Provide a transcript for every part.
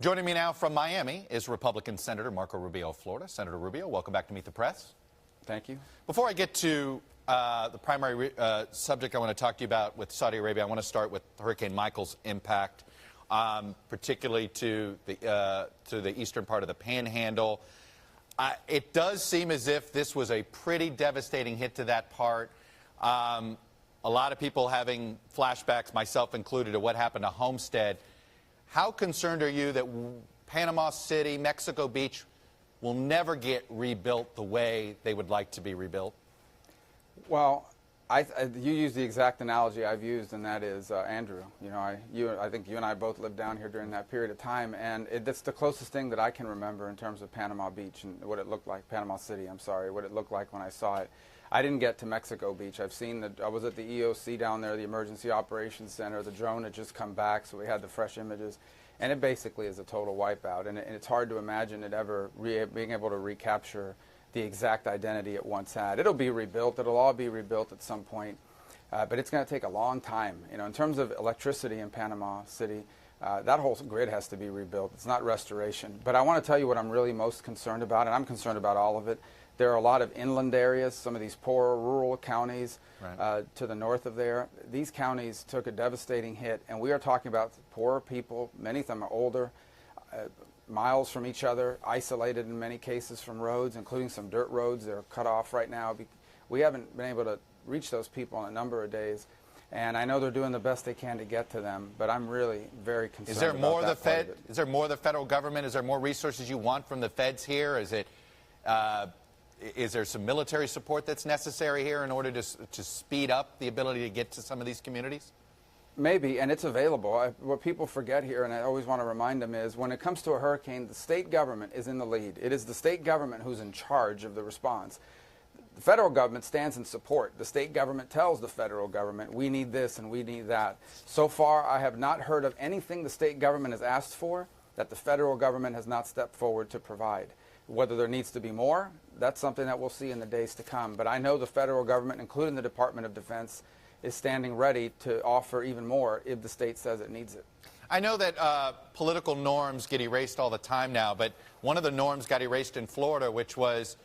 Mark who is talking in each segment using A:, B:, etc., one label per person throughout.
A: Joining me now from Miami is Republican Senator Marco Rubio of Florida. Senator Rubio, welcome back to Meet the Press.
B: Thank you.
A: Before I get to the primary subject I want to talk to you about with Saudi Arabia, I want to start with Hurricane Michael's impact, particularly to the eastern part of the Panhandle. It does seem as if this was a pretty devastating hit to that part. A lot of people having flashbacks, myself included, of what happened to Homestead. How concerned are you that Panama City, Mexico Beach will never get rebuilt the way they would like to be rebuilt?
B: Well, you use the exact analogy I've used, and that is Andrew. I think you and I both lived down here during that period of time, and it's the closest thing that I can remember in terms of Panama Beach and what it looked like, Panama City, I'm sorry, what it looked like when I saw it. I didn't get to Mexico Beach. I was at the EOC down there, the Emergency Operations Center. The drone had just come back, so we had the fresh images. And it basically is a total wipeout. And it's hard to imagine it ever being able to recapture the exact identity it once had. It'll be rebuilt. It'll all be rebuilt at some point. But it's going to take a long time. In terms of electricity in Panama City, that whole grid has to be rebuilt. It's not restoration. But I want to tell you what I'm really most concerned about, and I'm concerned about all of it. There are a lot of inland areas, some of these poor rural counties to the north of there. These counties took a devastating hit, and we are talking about poor people. Many of them are older, miles from each other, isolated in many cases from roads, including some dirt roads that are cut off right now. We haven't been able to reach those people in a number of days, and I know they're doing the best they can to get to them, but I'm really very concerned
A: Is there more
B: about that
A: Is there more of the federal government? Is there more resources you want from the feds here? Is there some military support that's necessary here in order to speed up the ability to get to some of these communities?
B: Maybe, and it's available. What people forget here, and I always want to remind them, is when it comes to a hurricane, the state government is in the lead. It is the state government who's in charge of the response. The federal government stands in support. The state government tells the federal government, we need this and we need that. So far, I have not heard of anything the state government has asked for that the federal government has not stepped forward to provide. Whether there needs to be more, that's something that we'll see in the days to come. But I know the federal government, including the Department of Defense, is standing ready to offer even more if the state says it needs it.
A: I know that political norms get erased all the time now, but one of the norms got erased in Florida, which was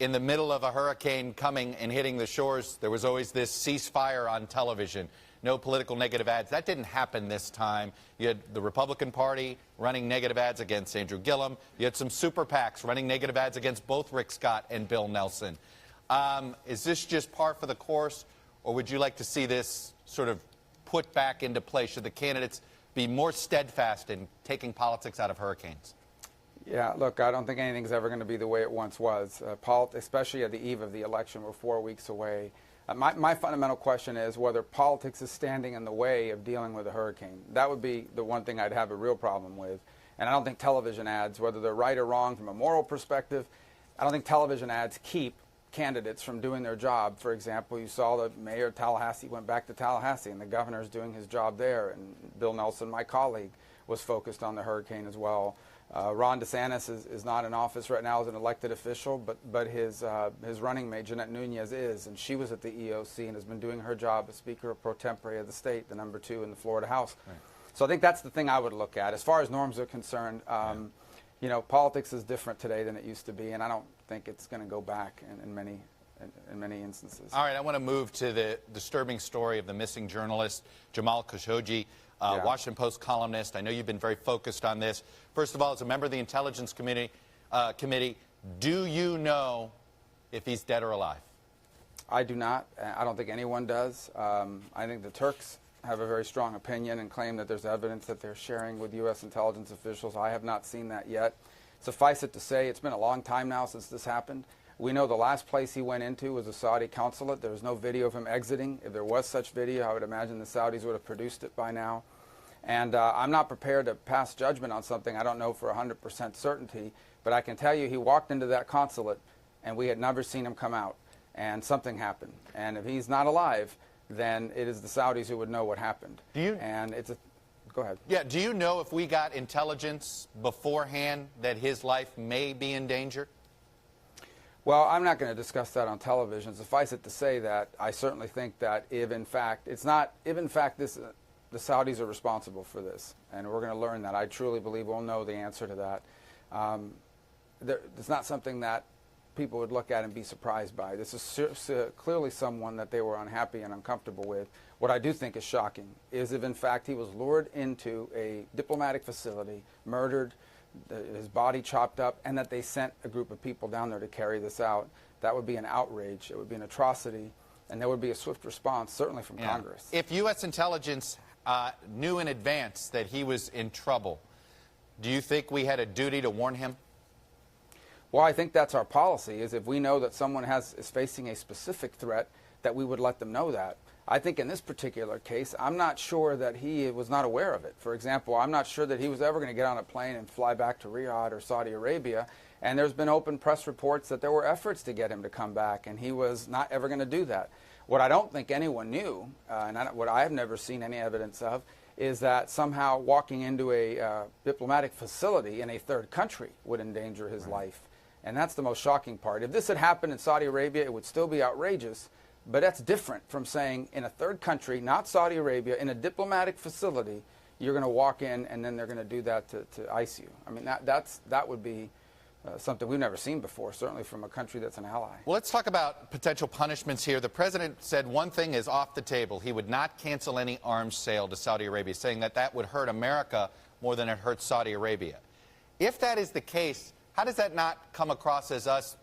A: in the middle of a hurricane coming and hitting the shores, there was always this ceasefire on television. No political negative ads. That didn't happen this time. You had the Republican Party running negative ads against Andrew Gillum. You had some super PACs running negative ads against both Rick Scott and Bill Nelson. Is this just par for the course, or would you like to see this sort of put back into place? Should the candidates be more steadfast in taking politics out of hurricanes?
B: Yeah, look, I don't think anything's ever going to be the way it once was, especially at the eve of the election. We're 4 weeks away. My fundamental question is whether politics is standing in the way of dealing with a hurricane. That would be the one thing I'd have a real problem with. And I don't think television ads, whether they're right or wrong from a moral perspective, I don't think television ads keep candidates from doing their job. For example, you saw the mayor of Tallahassee went back to Tallahassee, and the governor's doing his job there. And Bill Nelson, my colleague, was focused on the hurricane as well. Ron DeSantis is not in office right now as an elected official, but his running mate, Jeanette Nunez, is, and she was at the EOC and has been doing her job as Speaker pro tempore of the state, the number 2 in the Florida House. Right. So I think that's the thing I would look at. As far as norms are concerned, politics is different today than it used to be, and I don't think it's going to go back in many instances.
A: All right, I want to move to the disturbing story of the missing journalist, Jamal Khashoggi. Washington Post columnist. I know you've been very focused on this. First of all, as a member of the Intelligence Committee, do you know if he's dead or alive?
B: I do not. I don't think anyone does. I think the Turks have a very strong opinion and claim that there's evidence that they're sharing with U.S. intelligence officials. I have not seen that yet. Suffice it to say, it's been a long time now since this happened. We know the last place he went into was a Saudi consulate. There was no video of him exiting. If there was such video, I would imagine the Saudis would have produced it by now. And I'm not prepared to pass judgment on something I don't know for 100% certainty, but I can tell you he walked into that consulate and we had never seen him come out, and something happened. And if he's not alive, then it is the Saudis who would know what happened. Go ahead.
A: Yeah, do you know if we got intelligence beforehand that his life may be in danger?
B: Well, I'm not going to discuss that on television. Suffice it to say that I certainly think that if in fact this the Saudis are responsible for this, and we're going to learn that. I truly believe we'll know the answer to that. It's not something that people would look at and be surprised by. This is clearly someone that they were unhappy and uncomfortable with. What I do think is shocking is if, in fact, he was lured into a diplomatic facility, murdered, his body chopped up, and that they sent a group of people down there to carry this out. That would be an outrage. It would be an atrocity, and there would be a swift response, certainly from Congress.
A: If U.S. intelligence knew in advance that he was in trouble, do you think we had a duty to warn him?
B: Well, I think that's our policy, is if we know that someone is facing a specific threat, that we would let them know that. I think in this particular case, I'm not sure that he was not aware of it. For example, I'm not sure that he was ever going to get on a plane and fly back to Riyadh or Saudi Arabia. And there's been open press reports that there were efforts to get him to come back, and he was not ever going to do that. What I don't think anyone knew, what I have never seen any evidence of, is that somehow walking into a diplomatic facility in a third country would endanger his life. And that's the most shocking part. If this had happened in Saudi Arabia, it would still be outrageous. But that's different from saying in a third country, not Saudi Arabia, in a diplomatic facility, you're going to walk in and then they're going to do that to ice you. I mean, that would be something we've never seen before, certainly from a country that's an ally.
A: Well, let's talk about potential punishments here. The president said one thing is off the table. He would not cancel any arms sale to Saudi Arabia, saying that that would hurt America more than it hurts Saudi Arabia. If that is the case, how does that not come across as us,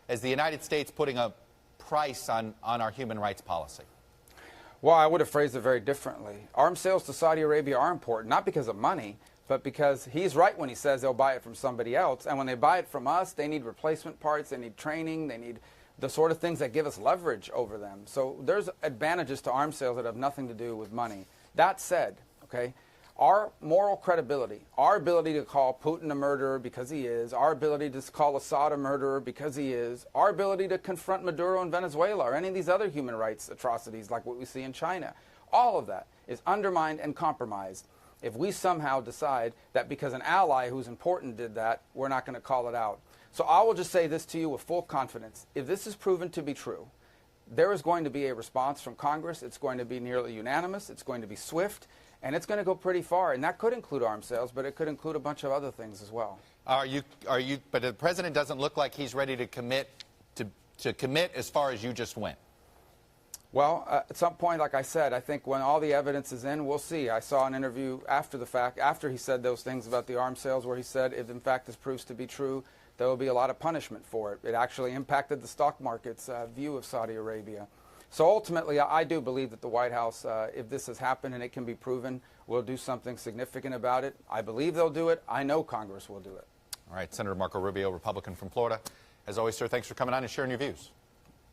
A: as the United States, putting a price on our human rights policy?
B: Well, I would have phrased it very differently. Arms sales to Saudi Arabia are important, not because of money, but because he's right when he says they'll buy it from somebody else. And when they buy it from us, they need replacement parts, they need training, they need the sort of things that give us leverage over them. So there's advantages to arms sales that have nothing to do with money. That said, okay, our moral credibility, our ability to call Putin a murderer because he is, our ability to call Assad a murderer because he is, our ability to confront Maduro in Venezuela or any of these other human rights atrocities like what we see in China, all of that is undermined and compromised if we somehow decide that because an ally who's important did that, we're not going to call it out. So I will just say this to you with full confidence. If this is proven to be true, there is going to be a response from Congress. It's going to be nearly unanimous. It's going to be swift. And it's going to go pretty far, and that could include arms sales, but it could include a bunch of other things as well.
A: But the president doesn't look like he's ready to commit as far as you just went.
B: Well, at some point, like I said, I think when all the evidence is in, we'll see. I saw an interview after the fact, after he said those things about the arms sales, where he said, if in fact this proves to be true, there will be a lot of punishment for it. It actually impacted the stock market's view of Saudi Arabia. So ultimately, I do believe that the White House, if this has happened and it can be proven, will do something significant about it. I believe they'll do it. I know Congress will do it.
A: All right, Senator Marco Rubio, Republican from Florida. As always, sir, thanks for coming on and sharing your views.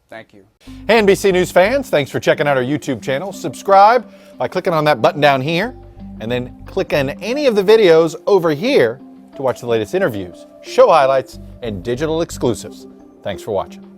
B: Thank you.
A: Hey, NBC News fans, thanks for checking out our YouTube channel. Subscribe by clicking on that button down here, and then click on any of the videos over here to watch the latest interviews, show highlights, and digital exclusives. Thanks for watching.